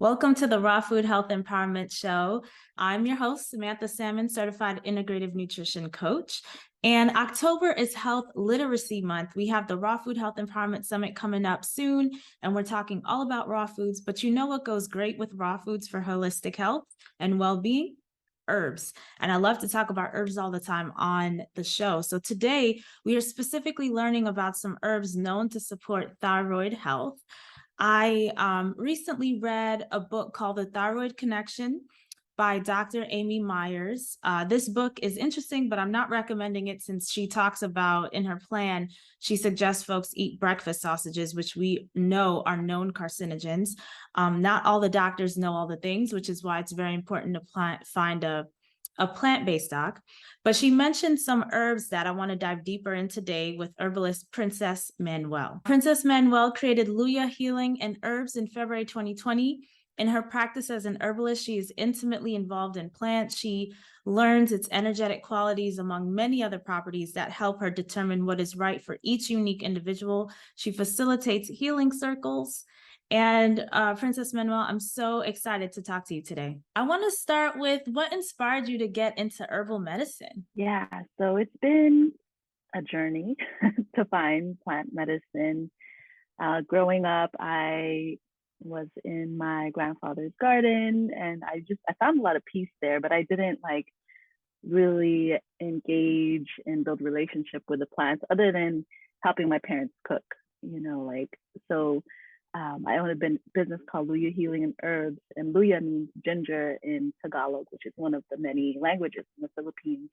Welcome to the Raw Food Health Empowerment Show. I'm your host, Samantha Salmon, certified integrative nutrition coach. And October is Health Literacy Month. We have the Raw Food Health Empowerment Summit coming up soon, and we're talking all about raw foods. But you know what goes great with raw foods for holistic health and well-being? Herbs. And I love to talk about herbs all the time on the show. So today we are specifically learning about some herbs known to support thyroid health. I recently read a book called The Thyroid Connection by Dr. Amy Myers. This book is interesting, but I'm not recommending it since she talks about in her plan, she suggests folks eat breakfast sausages, which we know are known carcinogens. Not all the doctors know all the things, which is why it's very important to find a plant-based doc. But she mentioned some herbs that I want to dive deeper in today with herbalist Princess Manuel. Princess Manuel created LUYA Healing and Herbs in February 2020. In her practice as an herbalist, she is intimately involved in plants. She learns its energetic qualities among many other properties that help her determine what is right for each unique individual. She facilitates healing circles. And Princess Manuel, I'm so excited to talk to you today. I want to start with what inspired you to get into herbal medicine? Yeah, so it's been a journey to find plant medicine. Growing up, I was in my grandfather's garden and I found a lot of peace there, but I didn't really engage and build relationship with the plants other than helping my parents cook, so I own a business called LUYA Healing and Herbs, and LUYA means ginger in Tagalog, which is one of the many languages in the Philippines.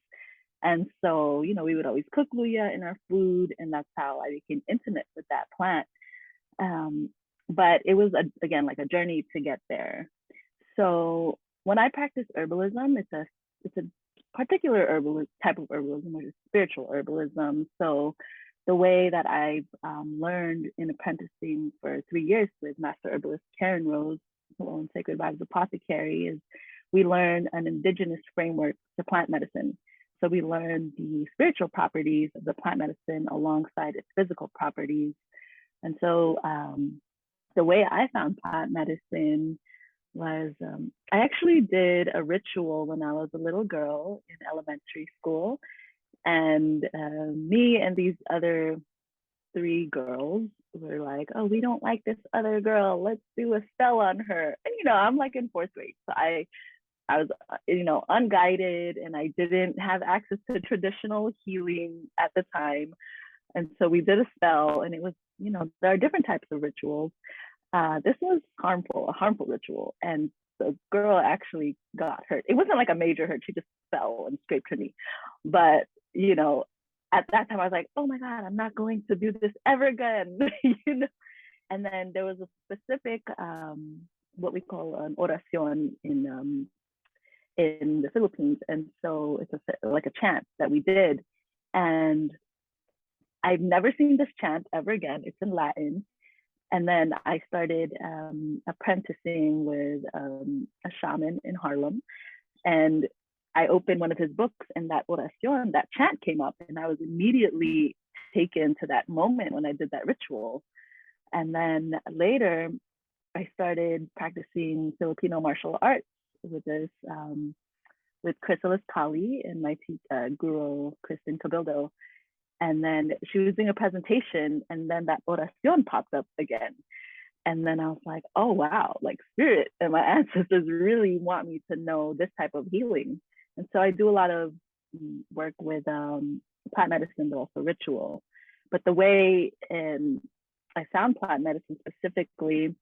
And so, we would always cook LUYA in our food, and that's how I became intimate with that plant. But it was, again, like a journey to get there. So when I practice herbalism, it's a particular type of herbalism, which is spiritual herbalism. So the way that I've learned in apprenticing for 3 years with Master Herbalist Karen Rose, who owns Sacred Vibes Apothecary, is we learn an indigenous framework to plant medicine. So we learn the spiritual properties of the plant medicine alongside its physical properties. And so the way I found plant medicine was I actually did a ritual when I was a little girl in elementary school. And me and these other 3 girls were like, oh, we don't like this other girl. Let's do a spell on her. And, I'm like in 4th grade. So I was, unguided, and I didn't have access to traditional healing at the time. And so we did a spell, and it was, there are different types of rituals. This was a harmful ritual. And the girl actually got hurt. It wasn't like a major hurt. She just fell and scraped her knee. But, at that time I was like, oh my God, I'm not going to do this ever again. And then there was a specific, what we call an oración in the Philippines. And so it's like a chant that we did. And I've never seen this chant ever again. It's in Latin. And then I started apprenticing with a shaman in Harlem. And I opened one of his books, and that oración, that chant came up. And I was immediately taken to that moment when I did that ritual. And then later, I started practicing Filipino martial arts with Chrysalis Kali and my guru, Kristen Cabildo. And then she was doing a presentation, and then that oración popped up again. And then I was like, oh, wow, like spirit and my ancestors really want me to know this type of healing. And so I do a lot of work with plant medicine, but also ritual. But the way I found plant medicine specifically,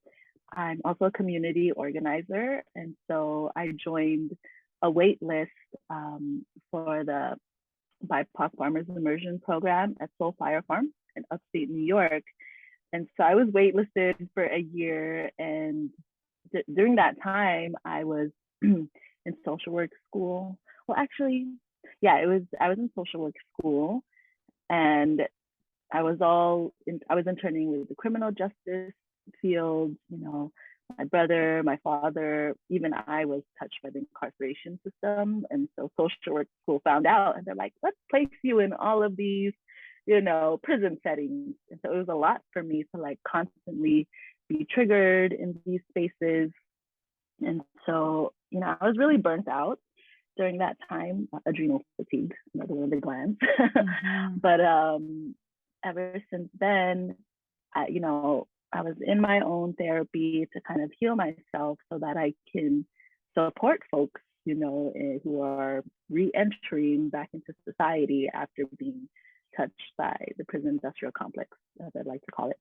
I'm also a community organizer. And so I joined a wait list for the BIPOC Farmers Immersion Program at Soul Fire Farm in upstate New York. And so I was waitlisted for a year. And during that time, I was in social work school. Well, actually, yeah, I was in social work school, and I was interning with the criminal justice field. My brother, my father, even I was touched by the incarceration system. And so social work school found out, and they're like, let's place you in all of these, prison settings. And so it was a lot for me to constantly be triggered in these spaces. And so, I was really burnt out during that time, adrenal fatigue, another one of the glands. Mhm. But ever since then, I was in my own therapy to kind of heal myself so that I can support folks, who are re-entering back into society after being touched by the prison industrial complex, as I'd like to call it.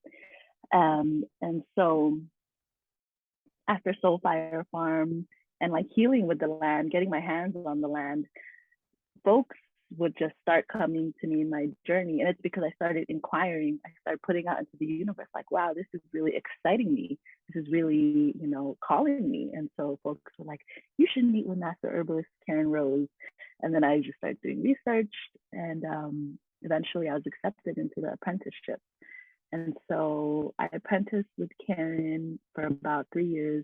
And so after Soul Fire Farm and like healing with the land, getting my hands on the land, folks would just start coming to me in my journey. And it's because I started inquiring, I started putting out into the universe, like, wow, this is really exciting me. This is really, calling me. And so folks were like, you should meet with Master Herbalist Karen Rose. And then I just started doing research, and eventually I was accepted into the apprenticeship. And so I apprenticed with Karen for about 3 years,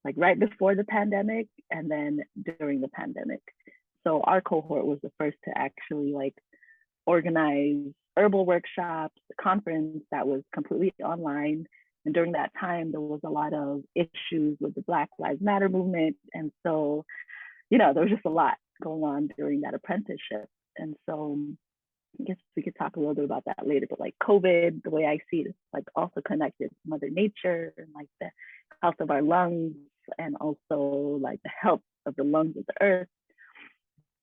like right before the pandemic and then during the pandemic. So our cohort was the first to actually like organize herbal workshops, a conference that was completely online. And during that time, there was a lot of issues with the Black Lives Matter movement. And so, there was just a lot going on during that apprenticeship. And so I guess we could talk a little bit about that later, but like COVID, the way I see it, is like also connected to Mother Nature and like the health of our lungs, and also like the health of the lungs of the earth.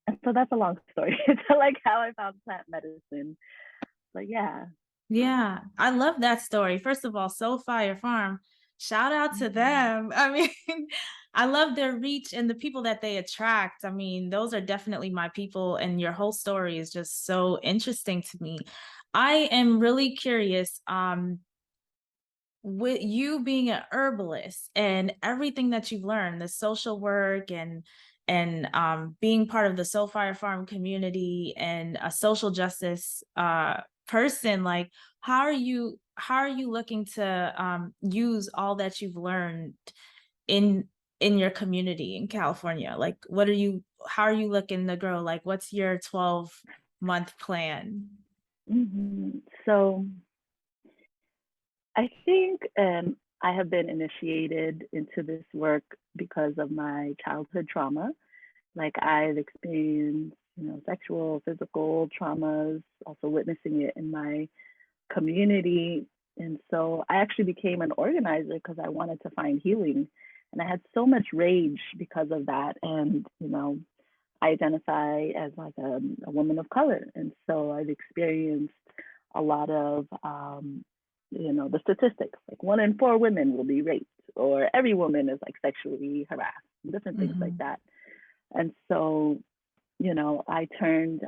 And so that's a long story to like how I found plant medicine. But yeah. Yeah, I love that story. First of all, Soul Fire Farm, shout out to Mhm. them. I mean, I love their reach and the people that they attract. I mean, those are definitely my people, and your whole story is just so interesting to me. I am really curious, with you being an herbalist and everything that you've learned, the social work and being part of the Soul Fire Farm community and a social justice person, like how are you looking to use all that you've learned in in your community in California? Like how are you looking to grow? Like what's your 12-month plan? So I think I have been initiated into this work because of my childhood trauma. Like I've experienced, sexual, physical traumas, also witnessing it in my community. And so I actually became an organizer because I wanted to find healing. And I had so much rage because of that. And, I identify as like a woman of color. And so I've experienced a lot of, the statistics, like 1 in 4 women will be raped, or every woman is like sexually harassed, different things like Mhm. that. And so, I turned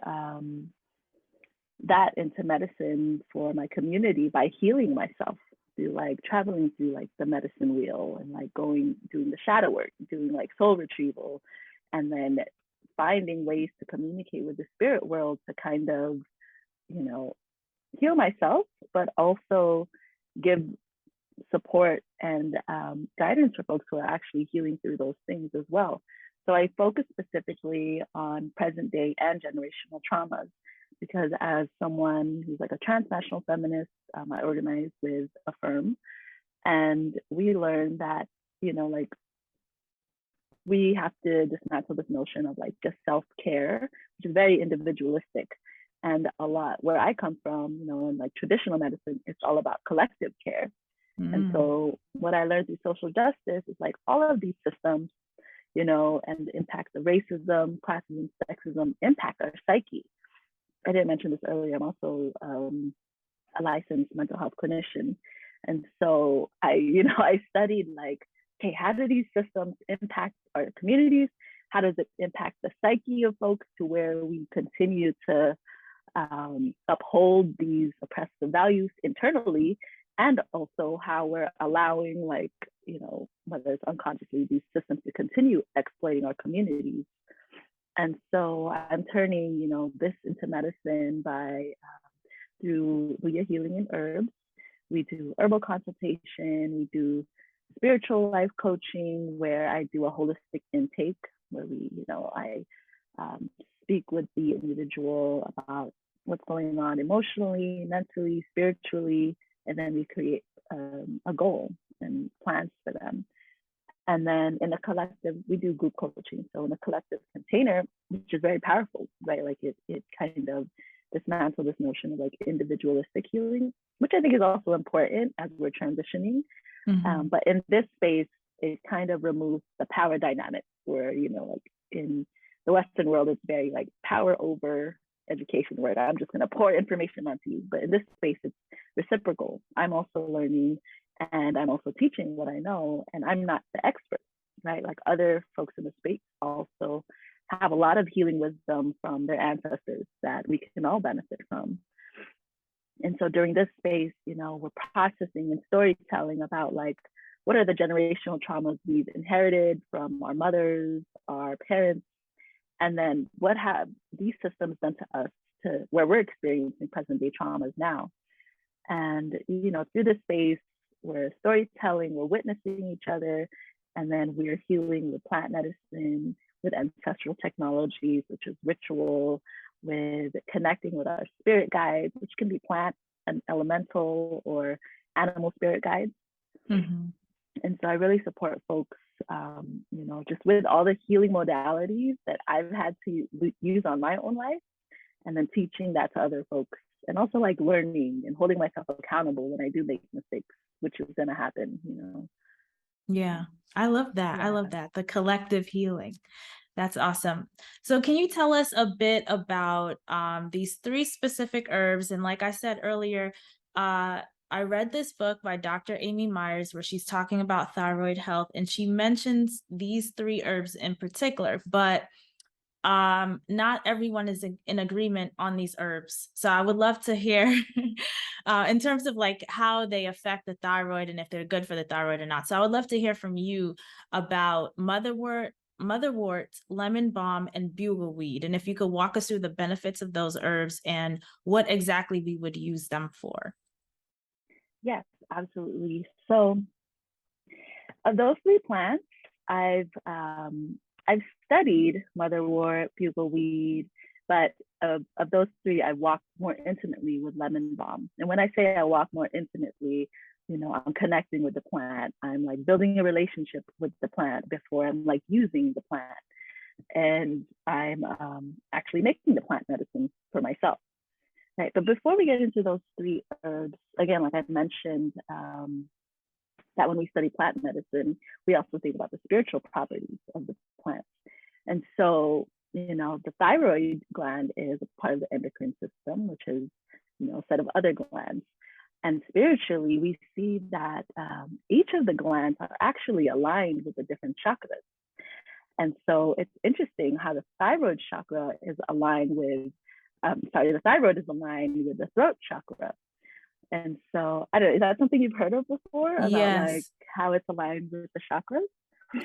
that into medicine for my community by healing myself through like traveling through like the medicine wheel and like doing the shadow work, doing like soul retrieval, and then finding ways to communicate with the spirit world to kind of, you know, heal myself, but also give support and guidance for folks who are actually healing through those things as well. So I focus specifically on present day and generational traumas because as someone who's like a transnational feminist, I organize with a firm, and we learned that, like we have to dismantle this notion of like just self-care, which is very individualistic. And a lot where I come from, in like traditional medicine, it's all about collective care. And Mm. so what I learned through social justice is like all of these systems, and the impacts of racism, classism, sexism impact our psyche. I didn't mention this earlier. I'm also a licensed mental health clinician. And so I studied like, okay, how do these systems impact our communities? How does it impact the psyche of folks to where we continue to uphold these oppressive values internally, and also how we're allowing, like, whether it's unconsciously, these systems to continue exploiting our communities. And so I'm turning, this into medicine by through LUYA healing and herbs. We do herbal consultation, we do spiritual life coaching, where I do a holistic intake, where I um, speak with the individual about what's going on emotionally, mentally, spiritually, and then we create a goal and plans for them. And then in a collective, we do group coaching. So in a collective container, which is very powerful, right? Like it kind of dismantle this notion of like individualistic healing, which I think is also important as we're transitioning. But in this space, it kind of removes the power dynamic where, you know, like in the Western world, it's very like power over education, where I'm just going to pour information onto you. But in this space, it's reciprocal. I'm also learning and I'm also teaching what I know, and I'm not the expert, right? Like other folks in the space also have a lot of healing wisdom from their ancestors that we can all benefit from. And so during this space, you know, we're processing and storytelling about like, what are the generational traumas we've inherited from our mothers, our parents, and then what have these systems done to us to where we're experiencing present day traumas now. And, you know, through this space, we're storytelling, we're witnessing each other, and then we're healing with plant medicine, with ancestral technologies, which is ritual, with connecting with our spirit guides, which can be plant and elemental or animal spirit guides. And so I really support folks, you know, just with all the healing modalities that I've had to use on my own life, and then teaching that to other folks, and also like learning and holding myself accountable when I do make mistakes, which is going to happen, you know. Yeah, I love that. I love that. The collective healing. That's awesome. So can you tell us a bit about these 3 specific herbs? And like I said earlier, I read this book by Dr. Amy Myers where she's talking about thyroid health, and she mentions these 3 herbs in particular, but not everyone is in agreement on these herbs. So I would love to hear in terms of like how they affect the thyroid and if they're good for the thyroid or not. So I would love to hear from you about Motherwort, lemon balm, and bugleweed, and if you could walk us through the benefits of those herbs and what exactly we would use them for. Yes, absolutely. So of those 3 plants, I've studied Motherwort, bugleweed, but of those 3, I walked more intimately with lemon balm. And when I say I walk more intimately, you know, I'm connecting with the plant. I'm like building a relationship with the plant before I'm like using the plant. And I'm actually making the plant medicine for myself. Right. But before we get into those 3 herbs, again, like I mentioned, that when we study plant medicine, we also think about the spiritual properties of the plants. And so, you know, the thyroid gland is a part of the endocrine system, which is, you know, a set of other glands. And spiritually, we see that each of the glands are actually aligned with the different chakras. And so it's interesting how the thyroid chakra is aligned with, the thyroid is aligned with the throat chakra. And so, I don't know, is that something you've heard of before about like how it's aligned with the chakras?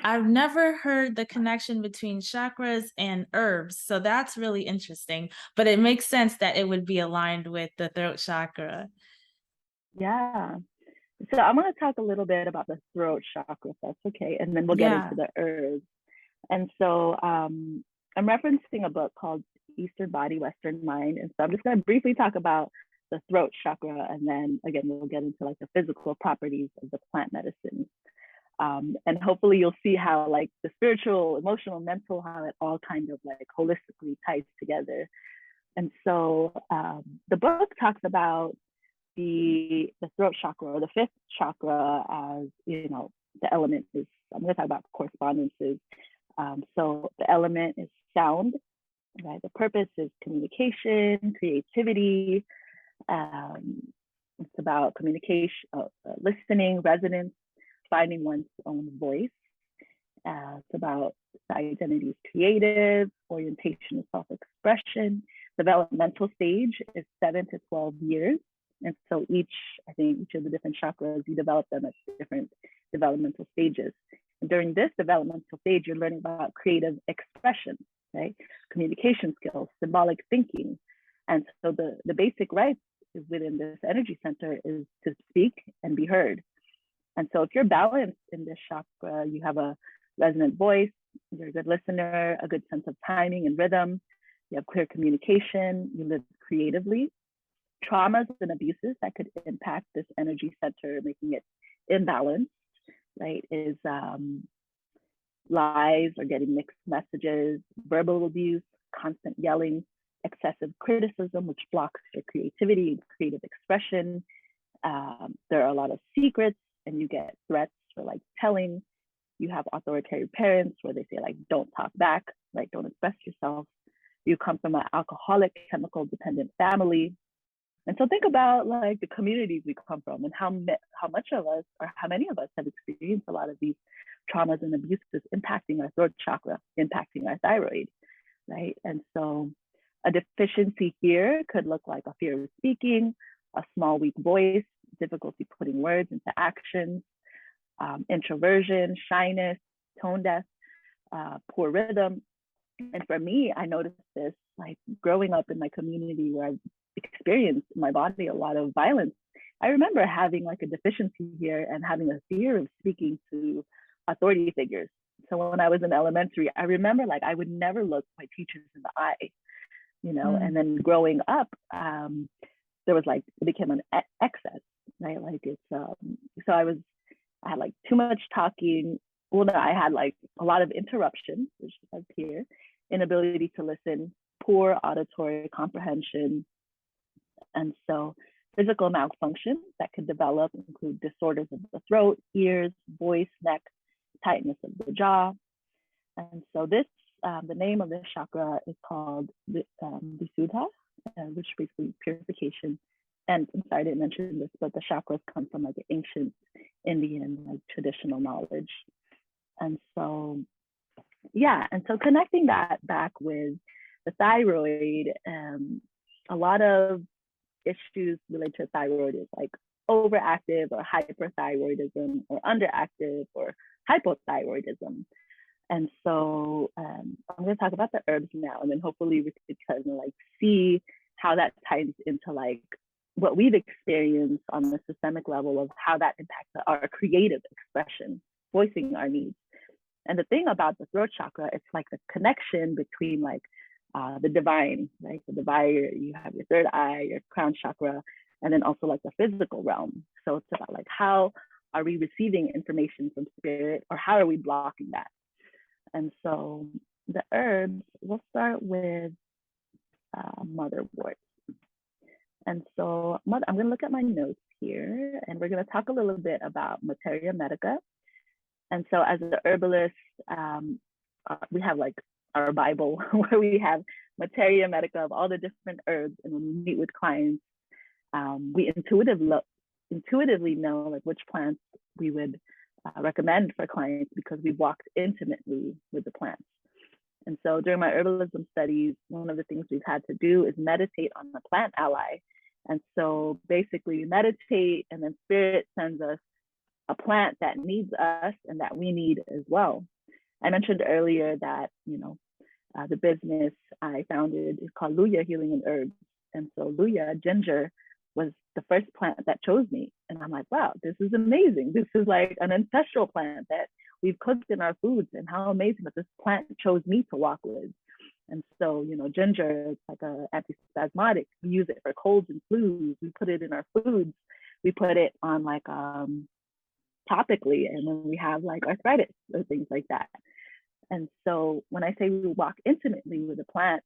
I've never heard the connection between chakras and herbs. So that's really interesting, but it makes sense that it would be aligned with the throat chakra. Yeah. So I'm going to talk a little bit about the throat chakra, if that's okay. And then we'll get into the herbs. And so I'm referencing a book called Eastern Body, Western Mind. And so I'm just going to briefly talk about the throat chakra. And then again, we'll get into like the physical properties of the plant medicine. And hopefully you'll see how like the spiritual, emotional, mental, how it all kind of like holistically ties together. And so the book talks about the throat chakra, or the 5th chakra, as, you know, the element is, I'm going to talk about correspondences. So the element is sound, right? The purpose is communication, creativity. It's about communication, listening, resonance, finding one's own voice. It's about the identity is creative, orientation is self-expression. Developmental stage is 7 to 12 years. And so each of the different chakras, you develop them at different developmental stages. And during this developmental stage, you're learning about creative expression, right? Communication skills, symbolic thinking. And so the basic rights within this energy center is to speak and be heard. And so if you're balanced in this chakra, you have a resonant voice, you're a good listener, a good sense of timing and rhythm, you have clear communication, you live creatively. Traumas and abuses that could impact this energy center, making it imbalanced, right, is lies or getting mixed messages, verbal abuse, constant yelling, excessive criticism, which blocks your creativity and creative expression. There are a lot of secrets, and you get threats for like telling. You have authoritarian parents where they say like, don't talk back, like don't express yourself. You come from an alcoholic, chemical dependent family. And so think about like the communities we come from and how much of us or how many of us have experienced a lot of these traumas and abuses impacting our throat chakra, impacting our thyroid, right? And so a deficiency here could look like a fear of speaking, a small, weak voice, difficulty putting words into action, introversion, shyness, tone deaf, poor rhythm. And for me, I noticed this like growing up in my community where I've experienced in my body a lot of violence. I remember having like a deficiency here and having a fear of speaking to authority figures. So when I was in elementary, I remember like I would never look my teachers in the eye, you know, and then growing up, there was like, it became an excess, right? Like it's, so I had like too much talking. Well, no, I had like a lot of interruptions, which is like here, inability to listen, poor auditory comprehension. And so physical malfunctions that could develop include disorders of the throat, ears, voice, neck, tightness of the jaw. And so this, the name of this chakra is called Visuddha, which basically purification. And I'm sorry I didn't mention this, but the chakras come from like ancient Indian like traditional knowledge. And so, yeah, and so connecting that back with the thyroid, a lot of issues related to thyroid is like overactive or hyperthyroidism or underactive or hypothyroidism. And so I'm going to talk about the herbs now, and then hopefully we could kind of like see how that ties into like what we've experienced on the systemic level of how that impacts our creative expression, voicing our needs. And the thing about the throat chakra, it's like the connection between like the divine, right? The divine, you have your third eye, your crown chakra, and then also like the physical realm. So it's about like, how are we receiving information from spirit, or how are we blocking that? And so the herbs, we'll start with Motherwort. And so I'm going to look at my notes here, and we're going to talk a little bit about Materia Medica. And so as an herbalist, we have like our Bible where we have Materia Medica of all the different herbs. And when we meet with clients, we intuitively know like which plants we would recommend for clients because we've walked intimately with the plants. And so during my herbalism studies, one of the things we've had to do is meditate on the plant ally. And so basically meditate, and then spirit sends us a plant that needs us and that we need as well. I mentioned earlier that, you know, the business I founded is called LUYA Healing and Herbs. And so LUYA, ginger, was the first plant that chose me. And I'm like, wow, this is amazing. This is like an ancestral plant that we've cooked in our foods, and how amazing that this plant chose me to walk with. And so, you know, ginger is like an antispasmodic. We use it for colds and flus. We put it in our foods. We put it on like topically, and when we have like arthritis or things like that. And so when I say we walk intimately with a plant,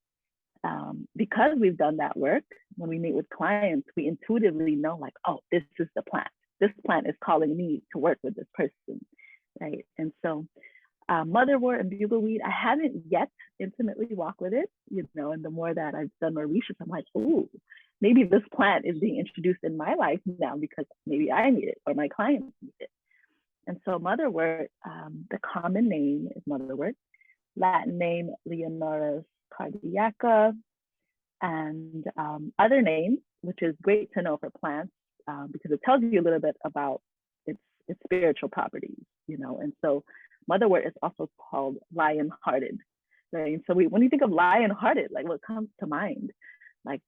because we've done that work, when we meet with clients, we intuitively know like, oh, this is the plant. This plant is calling me to work with this person, right? And so Motherwort and Bugleweed, I haven't yet intimately walked with it, you know, and the more that I've done more research, I'm like, oh, maybe this plant is being introduced in my life now because maybe I need it or my clients need it. And so Motherwort, the common name is Motherwort, Latin name Leonora's cardiaca, and other names, which is great to know for plants because it tells you a little bit about its spiritual properties, you know. And so Motherwort is also called lion-hearted, right? And so when you think of lion-hearted, like what comes to mind? Like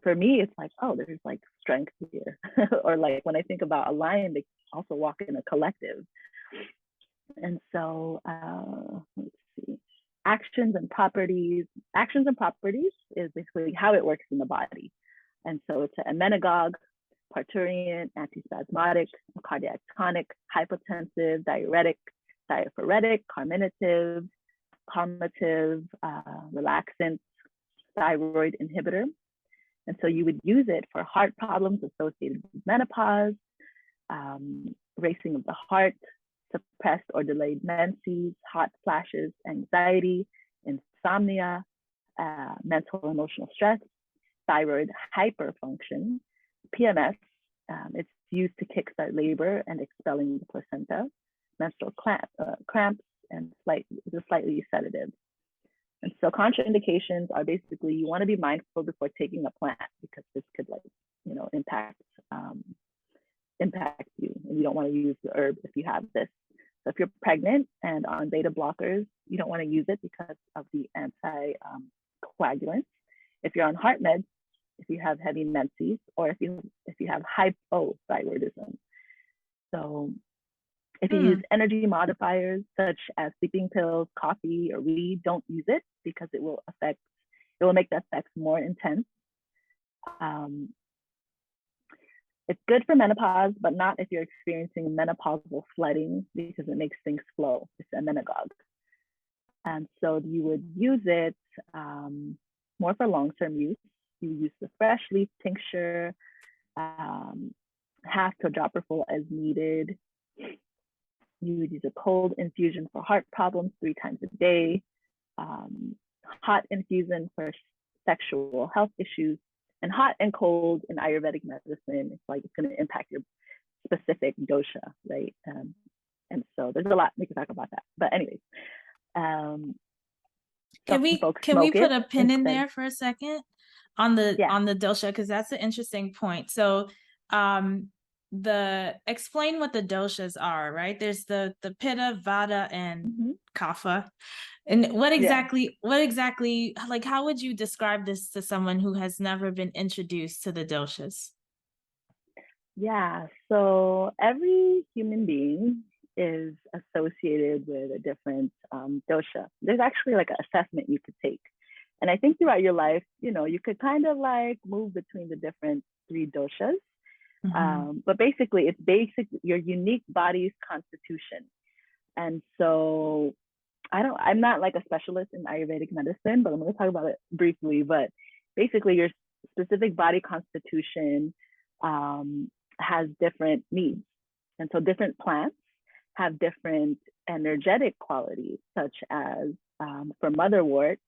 for me, it's like, oh, there's like strength here. Or like when I think about a lion, they also walk in a collective. And so let's see. Actions and properties is basically how it works in the body. And so it's an emmenagogue, parturient, antispasmodic, cardiac tonic, hypotensive, diuretic, diaphoretic, carminative, calmative, relaxant, thyroid inhibitor. And so you would use it for heart problems associated with menopause, racing of the heart, suppressed or delayed menses, hot flashes, anxiety, insomnia, mental and emotional stress, thyroid hyperfunction, PMS. It's used to kickstart labor and expelling the placenta, menstrual cramps, and slightly sedative. And so contraindications are basically, you want to be mindful before taking a plant, because this could impact you, and you don't want to use the herb if you have this. So if you're pregnant and on beta blockers, you don't want to use it because of the anticoagulants. If you're on heart meds, if you have heavy menses, or if you have hypothyroidism. So if you use energy modifiers such as sleeping pills, coffee, or weed, don't use it, because it will make the effects more intense. It's good for menopause, but not if you're experiencing menopausal flooding, because it makes things flow. It's a menagogue. And so you would use it more for long-term use. You use the fresh leaf tincture, half to a dropperful as needed. You would use a cold infusion for heart problems 3 times a day, hot infusion for sexual health issues, and hot and cold in Ayurvedic medicine. It's like it's going to impact your specific dosha, right? And so there's a lot we can talk about that. But anyways, can we put a pin in there for a second on the dosha, because that's an interesting point. So explain what the doshas are, right? There's the pitta, vata, and kapha. And what exactly, like, how would you describe this to someone who has never been introduced to the doshas? Yeah, so every human being is associated with a different dosha. There's actually like an assessment you could take. And I think throughout your life, you could kind of like move between the different 3 doshas. But basically, it's your unique body's constitution. And so I'm not like a specialist in Ayurvedic medicine, but I'm going to talk about it briefly. But basically, your specific body constitution has different needs. And so different plants have different energetic qualities, such as for Motherwort,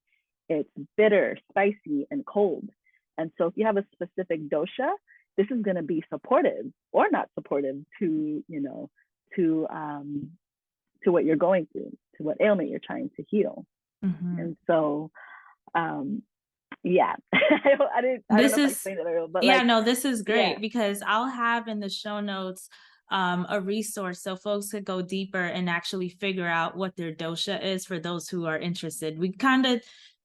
it's bitter, spicy, and cold. And so if you have a specific dosha, this is going to be supportive or not supportive to what you're going through, to what ailment you're trying to heal. And so, yeah, I don't know if I explained it earlier, but no, this is great, because I'll have in the show notes a resource so folks could go deeper and actually figure out what their dosha is for those who are interested.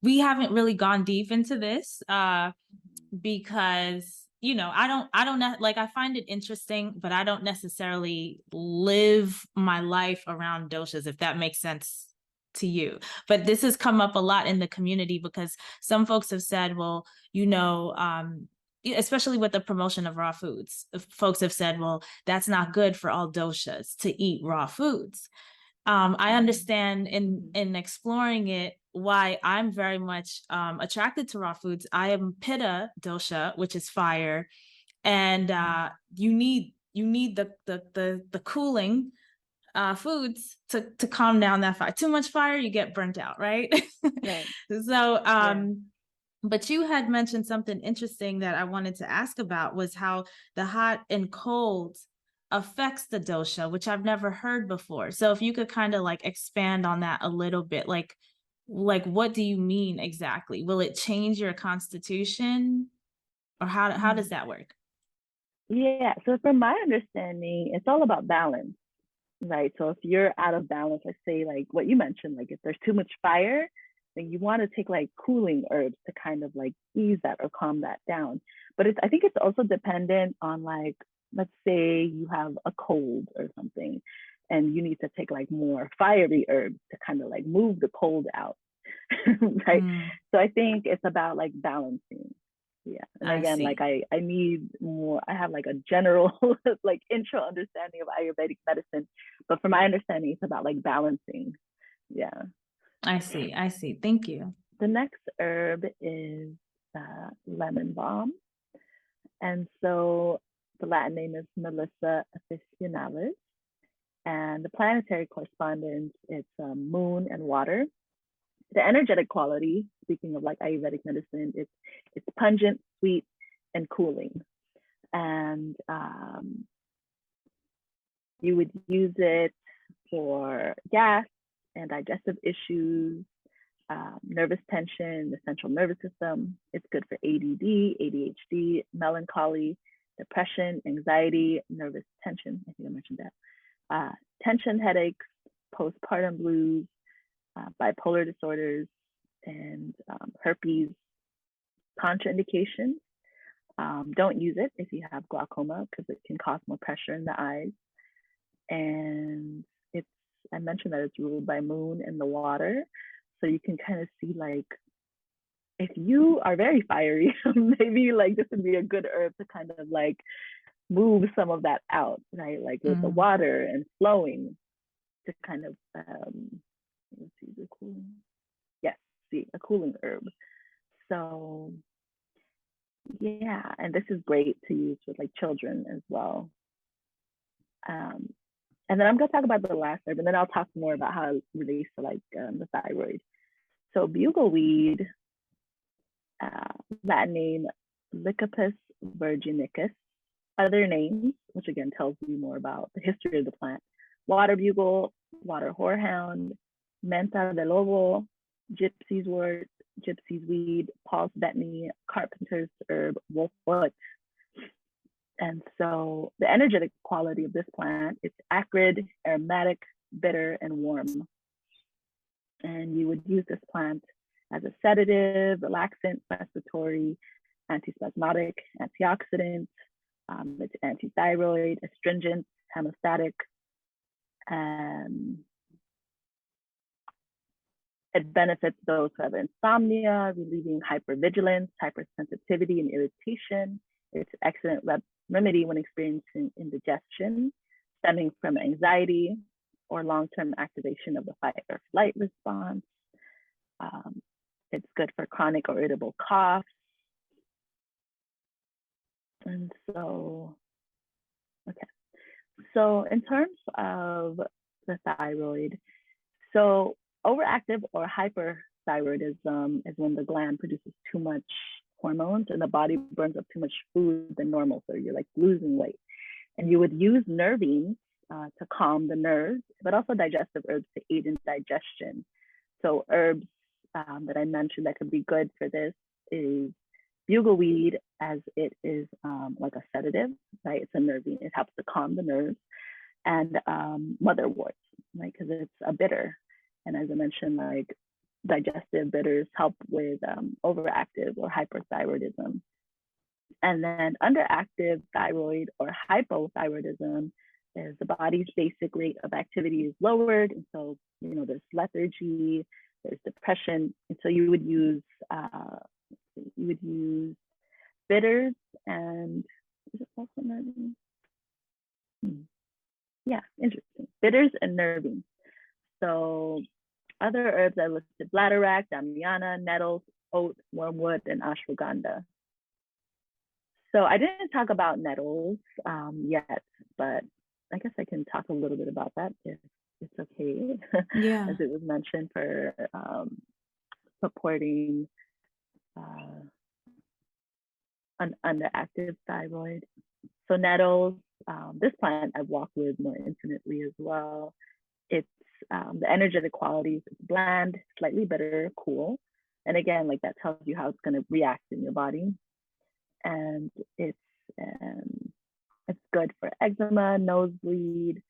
We haven't really gone deep into this because I don't like, I find it interesting, but I don't necessarily live my life around doshas, if that makes sense to you. But this has come up a lot in the community, because some folks have said, well, especially with the promotion of raw foods, folks have said, well, that's not good for all doshas to eat raw foods. I understand in exploring it why I'm very much attracted to raw foods. I am pitta dosha, which is fire, and you need the cooling foods to calm down that fire. Too much fire, you get burnt out, right? Right. So but you had mentioned something interesting that I wanted to ask about, was how the hot and cold affects the dosha, which I've never heard before. So if you could kind of like expand on that a little bit, like what do you mean exactly? Will it change your constitution, or how does that work? Yeah, so from my understanding, it's all about balance, right? So if you're out of balance, let's say like what you mentioned, like if there's too much fire, then you want to take like cooling herbs to kind of like ease that or calm that down. But I think it's also dependent on, like, let's say you have a cold or something and you need to take like more fiery herbs to kind of like move the cold out, right? So I think it's about like balancing. Yeah. And I again, like see. I need more, I have like a general like intro understanding of Ayurvedic medicine, but from my understanding, it's about like balancing. Yeah. I see. I see. Thank you. The next herb is lemon balm. And so the Latin name is Melissa officinalis. And the planetary correspondence, it's moon and water. The energetic quality, speaking of like Ayurvedic medicine, it's pungent, sweet, and cooling. And you would use it for gas and digestive issues, nervous tension, the central nervous system. It's good for ADD, ADHD, melancholy, depression, anxiety, nervous tension. I think I mentioned that. Tension headaches, postpartum blues, bipolar disorders, and herpes contraindications. Don't use it if you have glaucoma because it can cause more pressure in the eyes. And I mentioned that it's ruled by moon and the water. So you can kind of see like, if you are very fiery, maybe like this would be a good herb to kind of like move some of that out, right? Like with the water and flowing to kind of, let's see, the cooling. Yes, see, a cooling herb. So yeah, and this is great to use with like children as well. And then I'm going to talk about the last herb, and then I'll talk more about how it relates to like the thyroid. So bugleweed, Latin name Lycopus virginicus. Other names, which again tells you more about the history of the plant: water bugle, water horehound, menta de lobo, gypsy's wort, gypsy's weed, Paul's betony, carpenter's herb, wolffoot. And so the energetic quality of this plant is acrid, aromatic, bitter, and warm. And you would use this plant as a sedative, relaxant, respiratory, antispasmodic, antioxidant. It's anti-thyroid, astringent, hemostatic. It benefits those who have insomnia, relieving hypervigilance, hypersensitivity, and irritation. It's an excellent remedy when experiencing indigestion stemming from anxiety or long-term activation of the fight or flight response. It's good for chronic or irritable coughs. And so, okay. So in terms of the thyroid, so overactive or hyperthyroidism is when the gland produces too much hormones and the body burns up too much food than normal. So you're like losing weight. And you would use nervines to calm the nerves, but also digestive herbs to aid in digestion. So herbs that I mentioned that could be good for this is bugleweed, as it is like a sedative, right? It's a nervine. It helps to calm the nerves. And motherwort, right? Because it's a bitter. And as I mentioned, like digestive bitters help with overactive or hyperthyroidism. And then underactive thyroid or hypothyroidism is the body's basic rate of activity is lowered. And so, you know, there's lethargy, there's depression. And so you would use bitters and is it also nervine? Yeah, interesting. Bitters and nervine. So other herbs I listed: bladderwrack, damiana, nettles, oat, wormwood, and ashwagandha. So I didn't talk about nettles yet, but I guess I can talk a little bit about that if it's okay. Yeah. As it was mentioned for supporting an underactive thyroid. So nettles, this plant I've walked with more intimately as well. It's the energetic qualities, it's bland, slightly bitter, cool. And again, like that tells you how it's going to react in your body. And it's good for eczema, nosebleed,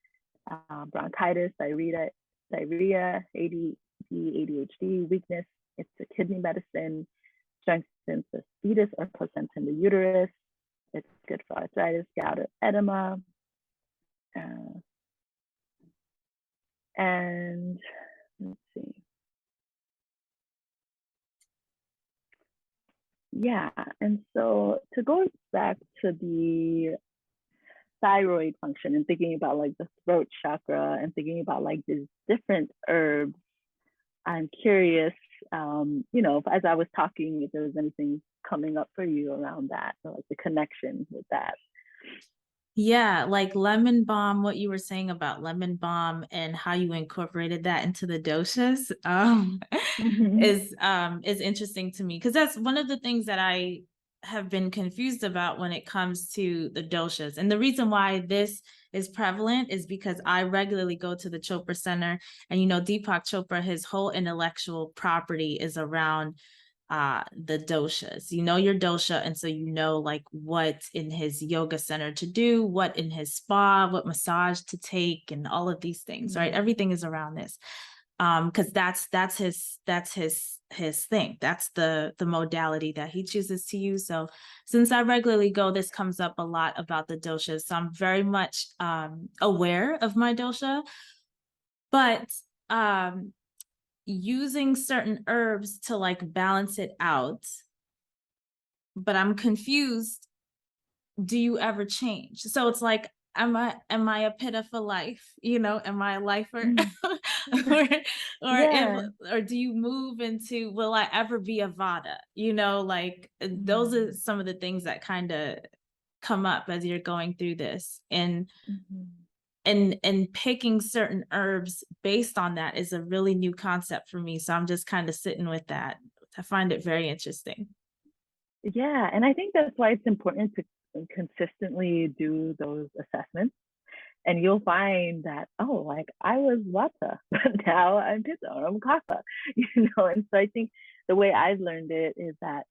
bronchitis, diarrhea, ADD, ADHD, weakness. It's a kidney medicine, strengthens the fetus or placenta in the uterus. It's good for arthritis, gout, or edema. And let's see. yeah. And so to go back to the thyroid function and thinking about like the throat chakra and thinking about like these different herbs, I'm curious, as I was talking, if there was anything coming up for you around that, or like the connection with that. Yeah, like lemon balm, what you were saying about lemon balm and how you incorporated that into the doshas, Mm-hmm. is interesting to me because that's one of the things that I have been confused about when it comes to the doshas. And the reason why this is prevalent is because I regularly go to the Chopra Center, and Deepak Chopra, his whole intellectual property is around the doshas. You know your dosha, and so like what in his yoga center to do, what in his spa, what massage to take, and all of these things, right? Everything is around this, because that's his thing. That's the modality that he chooses to use. So since I regularly go, this comes up a lot about the doshas, so I'm very much aware of my dosha. But using certain herbs to like balance it out, but I'm confused. Do you ever change? So it's like, am I a pitta for life? Am I a lifer? or Yeah. or do you move into, will I ever be a Vada? Like those are Mm-hmm. some of the things that kind of come up as you're going through this. And picking certain herbs based on that is a really new concept for me. So I'm just kind of sitting with that. I find it very interesting. Yeah, and I think that's why it's important to consistently do those assessments. And you'll find that, oh, like I was Vata, but now I'm Pitta or I'm Kapha, And so I think the way I've learned it is that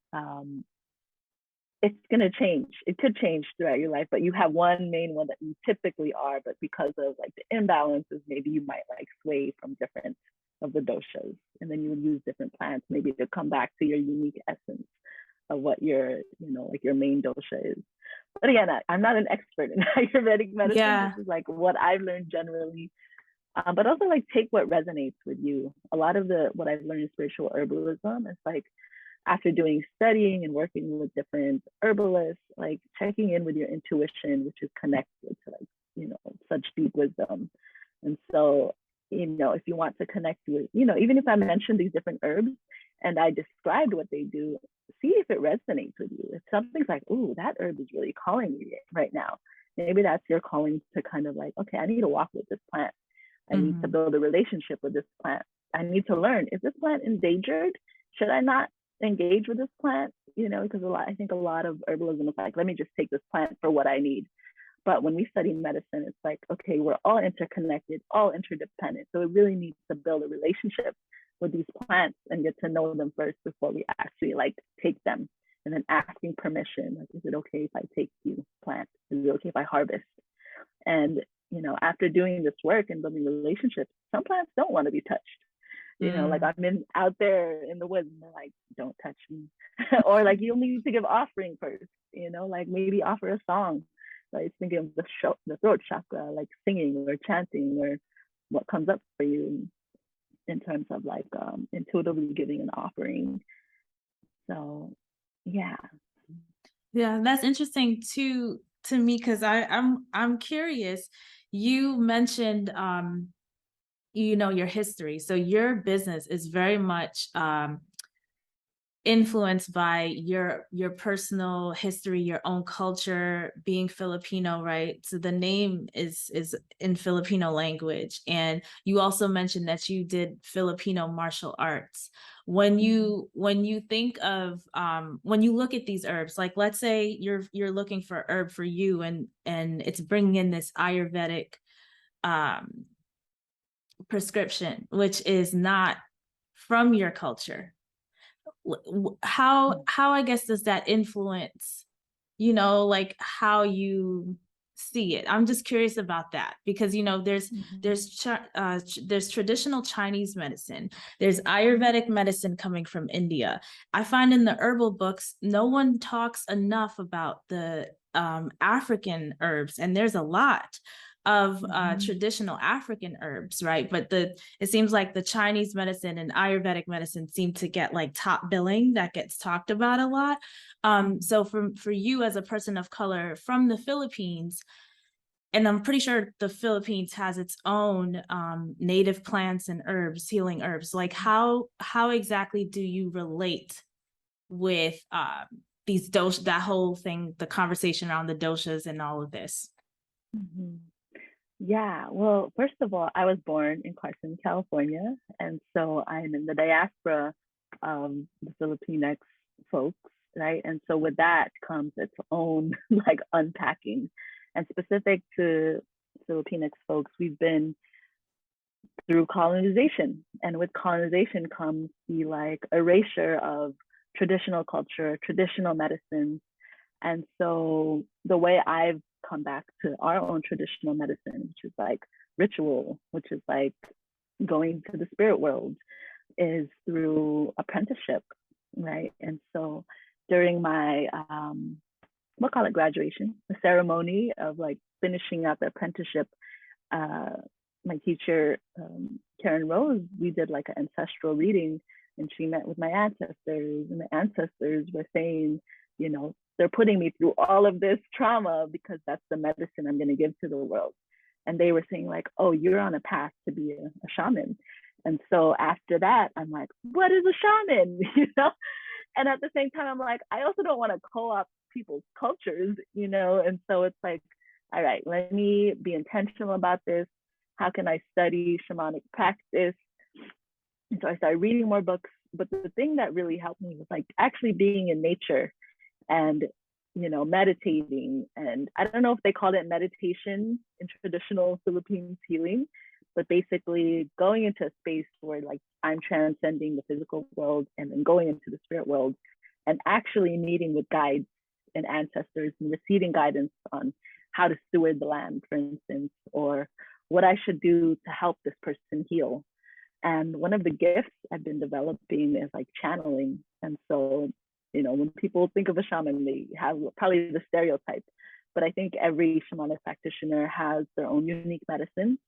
it's going to change. It could change throughout your life, but you have one main one that you typically are, but because of like the imbalances, maybe you might like sway from different of the doshas, and then you would use different plants maybe to come back to your unique essence of what your, like your main dosha is. But again, I'm not an expert in Ayurvedic medicine. This Yeah. is like what I've learned generally. But also like take what resonates with you. A lot of what I've learned in spiritual herbalism is like after doing studying and working with different herbalists, like checking in with your intuition, which is connected to like, such deep wisdom. And so, if you want to connect with, even if I mentioned these different herbs and I described what they do, see if it resonates with you. If something's like, ooh, that herb is really calling me right now, maybe that's your calling to kind of like, okay, I need to walk with this plant. I need to build a relationship with this plant. I need to learn, is this plant endangered? Should I not engage with this plant? Because I think a lot of herbalism is like, let me just take this plant for what I need. But when we study medicine, it's like, okay, we're all interconnected, all interdependent. So we really need to build a relationship with these plants and get to know them first before we actually like take them. And then asking permission, like, is it okay if I take you plant? Is it okay if I harvest? And after doing this work and building relationships, some plants don't want to be touched. Like I'm out there in the woods and they're like, don't touch me. Or like you'll need to give offering first, like maybe offer a song. So I was thinking of the throat chakra, like singing or chanting or what comes up for you in terms of like intuitively giving an offering. So yeah. Yeah, that's interesting to me because I'm curious. You mentioned your history. So your business is very much influenced by your personal history, your own culture, being Filipino, right? So the name is in Filipino language. And you also mentioned that you did Filipino martial arts. When you think of when you look at these herbs, like let's say you're looking for herb for you, and it's bringing in this Ayurvedic prescription, which is not from your culture. How I guess does that influence, like how you see it? I'm just curious about that because there's traditional Chinese medicine, there's Ayurvedic medicine coming from India. I find in the herbal books no one talks enough about the African herbs, and there's a lot. of traditional African herbs, right? But it seems like the Chinese medicine and Ayurvedic medicine seem to get like top billing that gets talked about a lot. So for you as a person of color from the Philippines, and I'm pretty sure the Philippines has its own native plants and herbs, healing herbs. Like how exactly do you relate with these doshas, that whole thing, the conversation around the doshas and all of this? Mhm. Yeah, well, first of all, I was born in Carson, California, and so I'm in the diaspora of the Filipinx folks, right? And so with that comes its own like unpacking. And specific to Filipinx folks, we've been through colonization, and with colonization comes the like erasure of traditional culture, traditional medicines. And so the way I've come back to our own traditional medicine, which is like ritual, which is like going to the spirit world, is through apprenticeship, right? And so during my we'll call it graduation, the ceremony of like finishing up the apprenticeship, my teacher, Karen Rose, we did like an ancestral reading, and she met with my ancestors, and the ancestors were saying, you know, they're putting me through all of this trauma because that's the medicine I'm going to give to the world. And they were saying like, oh, you're on a path to be a shaman. And so after that, I'm like, what is a shaman? You know? And at the same time, I'm like, I also don't want to co-opt people's cultures, you know? And so it's like, all right, let me be intentional about this. How can I study shamanic practice? And so I started reading more books. But the thing that really helped me was like actually being in nature and, you know, meditating. And I don't know if they call it meditation in traditional Philippines healing, but basically going into a space where like I'm transcending the physical world and then going into the spirit world and actually meeting with guides and ancestors and receiving guidance on how to steward the land, for instance, or what I should do to help this person heal. And one of the gifts I've been developing is like channeling. And so, you know, when people think of a shaman, they have probably the stereotype, but I think every shamanic practitioner has their own unique medicine.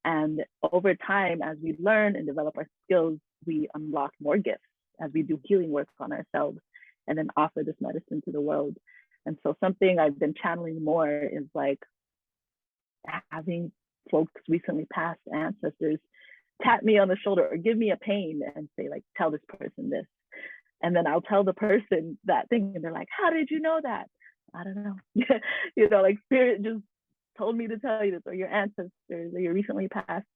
And over time, as we learn and develop our skills, we unlock more gifts as we do healing work on ourselves and then offer this medicine to the world. And so something I've been channeling more is like having folks recently passed ancestors tap me on the shoulder or give me a pain and say like, tell this person this. And then I'll tell the person that thing and they're like, how did you know that? I don't know. You know, like spirit just told me to tell you this, or your ancestors, or your recently passed,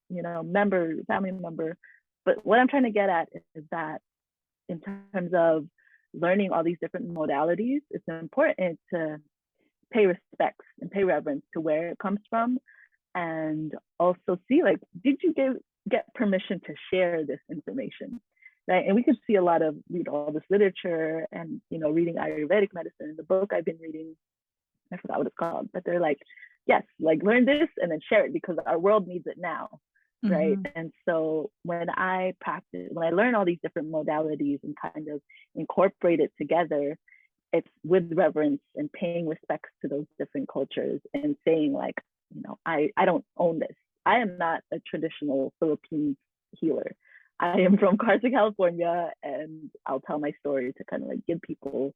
you know, member, family member. But what I'm trying to get at is that in terms of learning all these different modalities, it's important to pay respects and pay reverence to where it comes from, and also see like, did you get permission to share this information, right? And we could see read all this literature and, you know, reading Ayurvedic medicine. The book I've been reading, I forgot what it's called, but they're like, yes, like learn this and then share it because our world needs it now, right? And so when I learn all these different modalities and kind of incorporate it together, it's with reverence and paying respects to those different cultures and saying like, you know, I don't own this. I am not a traditional Philippine healer. I am from Carson, California, and I'll tell my story to kind of like give people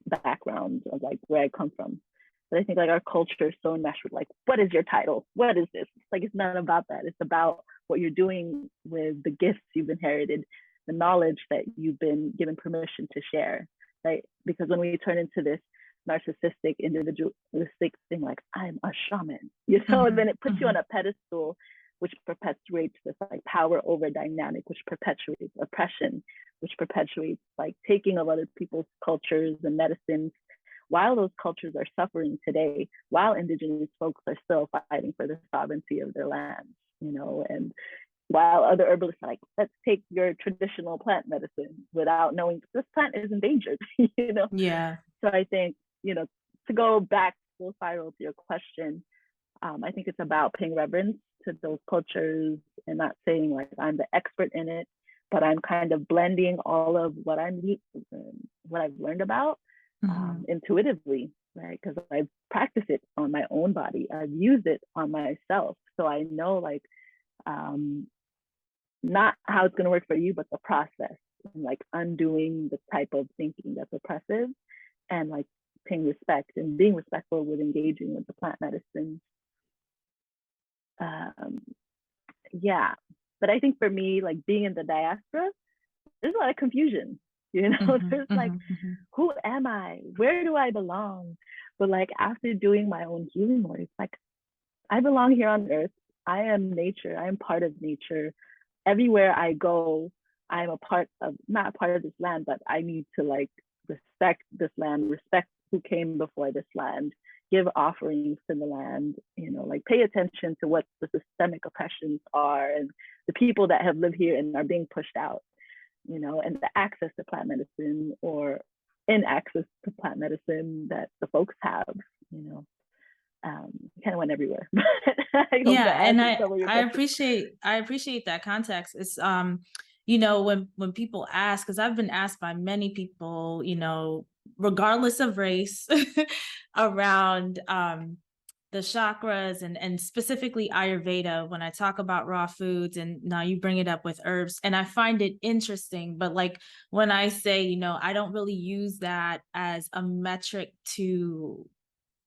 background of like where I come from. But I think like our culture is so enmeshed with like, what is your title? What is this? It's like, it's not about that. It's about what you're doing with the gifts you've inherited, the knowledge that you've been given permission to share, right? Because when we turn into this narcissistic, individualistic thing, like I'm a shaman, you know, and then it puts you on a pedestal, which perpetuates this like power over dynamic, which perpetuates oppression, which perpetuates like taking of other people's cultures and medicines, while those cultures are suffering today, while indigenous folks are still fighting for the sovereignty of their lands, you know, and while other herbalists are like, let's take your traditional plant medicine without knowing this plant is endangered, you know? Yeah. So I think, you know, to go back full spiral to your question, I think it's about paying reverence to those cultures and not saying like I'm the expert in it, but I'm kind of blending all of what I've learned about intuitively, right? Because I've practiced it on my own body. I've used it on myself. So I know like not how it's going to work for you, but the process, and like undoing the type of thinking that's oppressive, and like paying respect and being respectful with engaging with the plant medicines. Yeah. But I think for me, like being in the diaspora, there's a lot of confusion. You know, there's like, who am I? Where do I belong? But like after doing my own healing work, it's like I belong here on earth. I am nature. I am part of nature. Everywhere I go, I'm a part of, not a part of this land, but I need to like respect this land, respect who came before this land, give offerings to the land, you know, like pay attention to what the systemic oppressions are and the people that have lived here and are being pushed out, you know, and the access to plant medicine or in access to plant medicine that the folks have, you know. Kind of went everywhere. I hope Yeah, that and answers some of your questions. I appreciate that context. It's you know, when people ask, because I've been asked by many people, you know, regardless of race, around the chakras and specifically Ayurveda, when I talk about raw foods, and now you bring it up with herbs, and I find it interesting. But like when I say, you know, I don't really use that as a metric to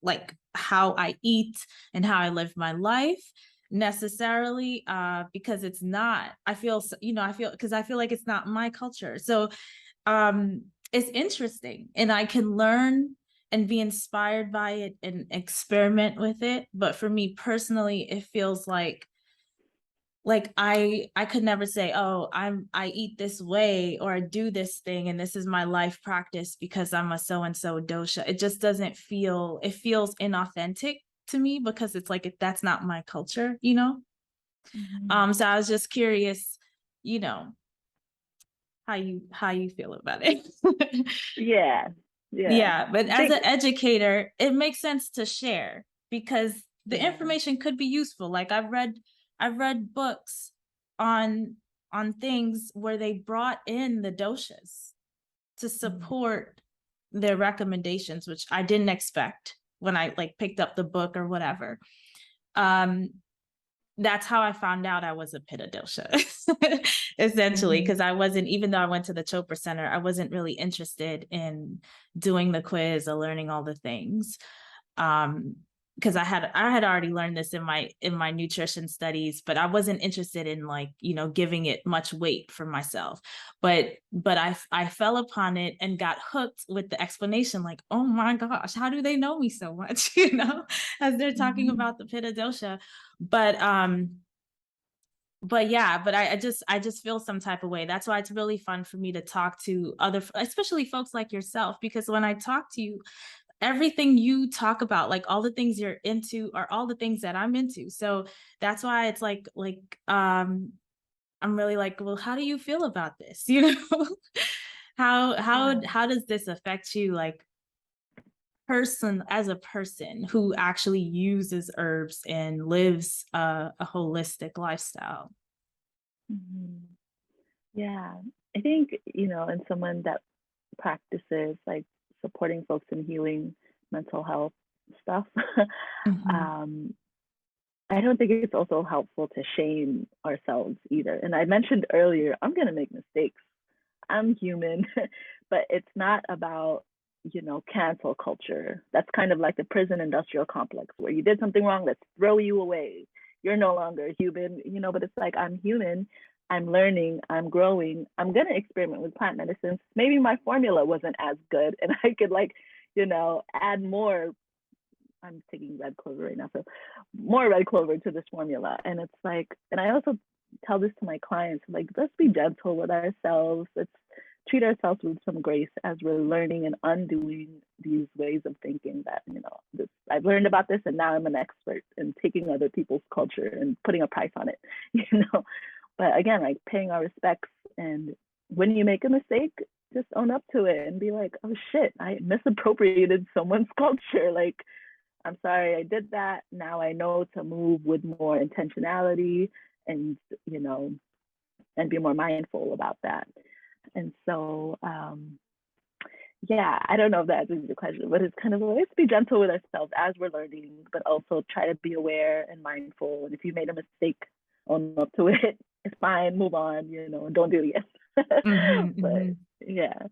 like how I eat and how I live my life necessarily, because it's not, I feel, you know, because I feel like it's not my culture. So it's interesting, and I can learn and be inspired by it and experiment with it. But for me personally, it feels like I could never say, oh, I eat this way or I do this thing and this is my life practice because I'm a so and so dosha. It just doesn't feel, it feels inauthentic to me because it's like that's not my culture, you know. So I was just curious, you know, how you feel about it. Yeah, yeah. Yeah, but I as think, an educator, it makes sense to share because the yeah. information could be useful. Like I've read books on things where they brought in the doshas to support their recommendations, which I didn't expect when I like picked up the book or whatever. That's how I found out I was a Pitta dosha, essentially, because I wasn't, even though I went to the Chopra Center, I wasn't really interested in doing the quiz or learning all the things. Because I had already learned this in my nutrition studies, but I wasn't interested in like, you know, giving it much weight for myself. But I fell upon it and got hooked with the explanation, like, oh my gosh, how do they know me so much? You know, as they're talking about the Pitta dosha. But yeah, but I just feel some type of way. That's why it's really fun for me to talk to other, especially folks like yourself, because when I talk to you, everything you talk about, like all the things you're into are all the things that I'm into. So that's why it's like I'm really like, well, how do you feel about this? You know, how does this affect you, like as a person who actually uses herbs and lives a holistic lifestyle? Yeah, I think, you know, and someone that practices like supporting folks in healing mental health stuff, um, I don't think it's also helpful to shame ourselves either. And I mentioned earlier, I'm going to make mistakes. I'm human, but it's not about, you know, cancel culture. That's kind of like the prison industrial complex where you did something wrong, let's throw you away. You're no longer human, you know, but it's like I'm human. I'm learning, I'm growing. I'm going to experiment with plant medicines. Maybe my formula wasn't as good and I could like, you know, add more. I'm taking red clover right now, so more red clover to this formula. And it's like, and I also tell this to my clients, like, let's be gentle with ourselves. Let's treat ourselves with some grace as we're learning and undoing these ways of thinking that, you know, I've learned about this and now I'm an expert in taking other people's culture and putting a price on it, you know. But again, like paying our respects, and when you make a mistake, just own up to it and be like, oh shit, I misappropriated someone's culture. Like, I'm sorry I did that. Now I know to move with more intentionality and, you know, and be more mindful about that. And so, yeah, I don't know if that answers your question, but it's kind of like, let's be gentle with ourselves as we're learning, but also try to be aware and mindful. And if you made a mistake, own up to it. It's fine, move on, and don't do it again. Mhm, But mhm. yeah,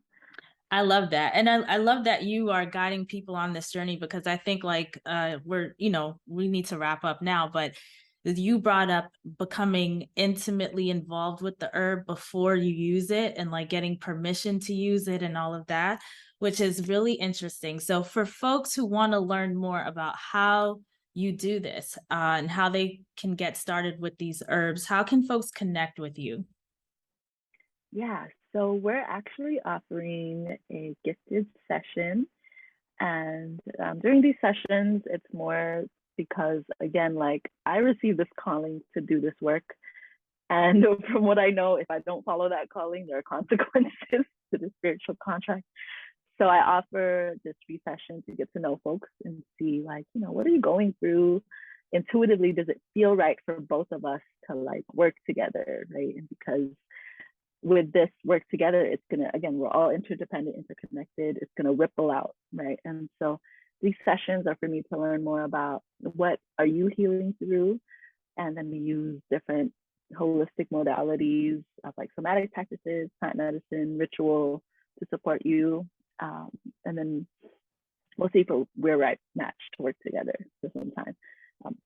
I love that. And I love that you are guiding people on this journey, because I think like we need to wrap up now, but you brought up becoming intimately involved with the herb before you use it, and like getting permission to use it and all of that, which is really interesting. So for folks who want to learn more about how you do this, and how they can get started with these herbs, how can folks connect with you? yeah. So we're actually offering a gifted session. And during these sessions, it's more because, again, like I received this calling to do this work. And from what I know, if I don't follow that calling, there are consequences to the spiritual contract. So I offer this free session to get to know folks and see, like, what are you going through? Intuitively, does it feel right for both of us to like work together, right? And because with this work together, it's gonna, again, we're all interdependent, interconnected. It's gonna ripple out, right? And so these sessions are for me to learn more about what are you healing through, and then we use different holistic modalities of like somatic practices, plant medicine, ritual to support you. And then we'll see if we're right matched to work together for some time,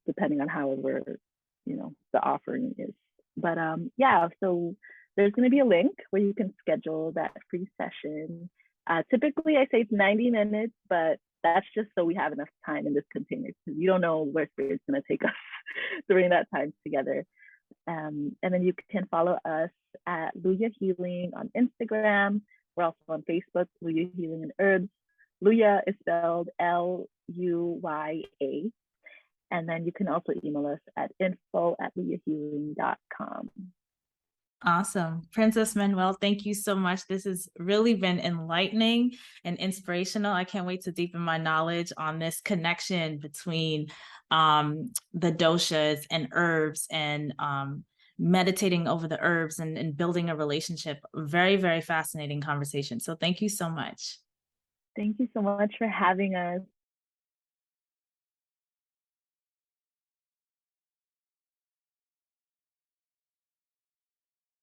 depending on however, the offering is. But yeah, so there's going to be a link where you can schedule that free session. Typically, I say it's 90 minutes, but that's just so we have enough time in this container, because you don't know where spirit's going to take us during that time together. And then you can follow us at LUYA Healing on Instagram. We're also on Facebook, LUYA Healing and Herbs. LUYA is spelled LUYA. And then you can also email us at info@luyahealing.com. Awesome. Princess Manuel, thank you so much. This has really been enlightening and inspirational. I can't wait to deepen my knowledge on this connection between the doshas and herbs, and meditating over the herbs, and building a relationship. Very, very fascinating conversation. So thank you so much. Thank you so much for having us.